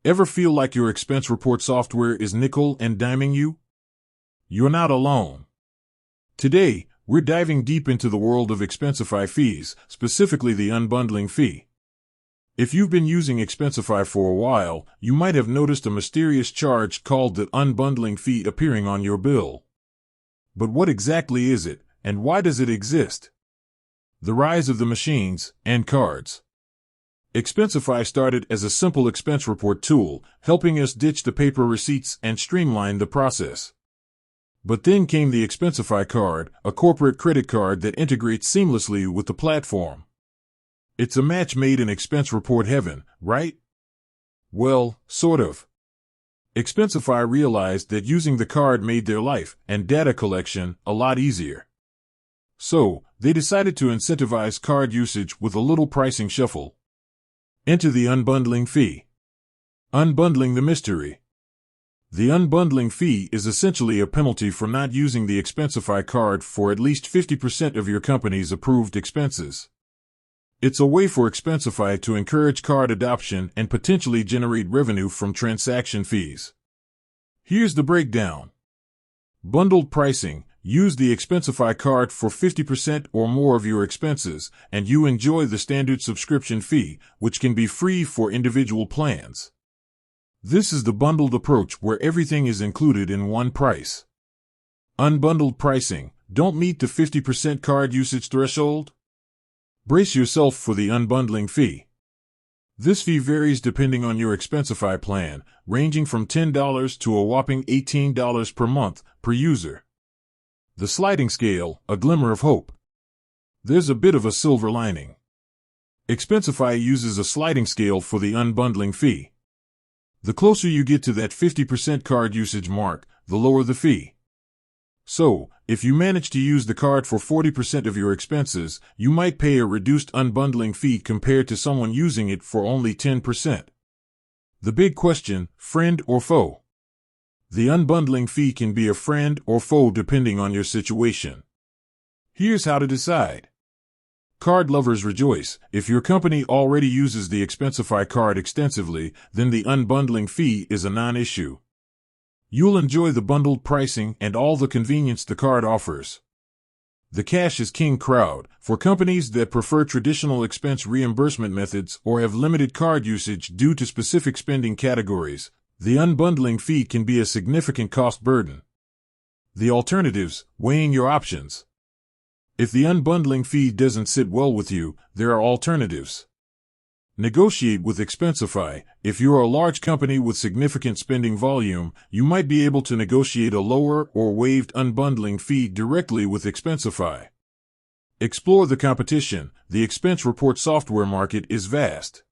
Ever feel like your expense report software is nickel and diming you? You're not alone. Today, we're diving deep into the world of Expensify fees, specifically the unbundling fee. If you've been using Expensify for a while, you might have noticed a mysterious charge called the unbundling fee appearing on your bill. But what exactly is it, and why does it exist? The rise of the machines and cards. Expensify started as a simple expense report tool, helping us ditch the paper receipts and streamline the process. But then came the Expensify card, a corporate credit card that integrates seamlessly with the platform. It's a match made in expense report heaven, right? Well, sort of. Expensify realized that using the card made their life and data collection a lot easier. So, they decided to incentivize card usage with a little pricing shuffle. Enter the unbundling fee. Unbundling the mystery. The unbundling fee is essentially a penalty for not using the Expensify card for at least 50% of your company's approved expenses. It's a way for Expensify to encourage card adoption and potentially generate revenue from transaction fees. Here's the breakdown. Bundled pricing. Use the Expensify card for 50% or more of your expenses, and you enjoy the standard subscription fee, which can be free for individual plans. This is the bundled approach where everything is included in one price. Unbundled pricing. Don't meet the 50% card usage threshold? Brace yourself for the unbundling fee. This fee varies depending on your Expensify plan, ranging from $10 to a whopping $18 per month per user. The sliding scale, a glimmer of hope. There's a bit of a silver lining. Expensify uses a sliding scale for the unbundling fee. The closer you get to that 50% card usage mark, the lower the fee. So, if you manage to use the card for 40% of your expenses, you might pay a reduced unbundling fee compared to someone using it for only 10%. The big question, friend or foe? The unbundling fee can be a friend or foe depending on your situation. Here's how to decide. Card lovers rejoice. If your company already uses the Expensify card extensively, then the unbundling fee is a non-issue. You'll enjoy the bundled pricing and all the convenience the card offers. The cash is king crowd. For companies that prefer traditional expense reimbursement methods or have limited card usage due to specific spending categories, the unbundling fee can be a significant cost burden. The alternatives, weighing your options. If the unbundling fee doesn't sit well with you, there are alternatives. Negotiate with Expensify. If you're a large company with significant spending volume, you might be able to negotiate a lower or waived unbundling fee directly with Expensify. Explore the competition. The expense report software market is vast.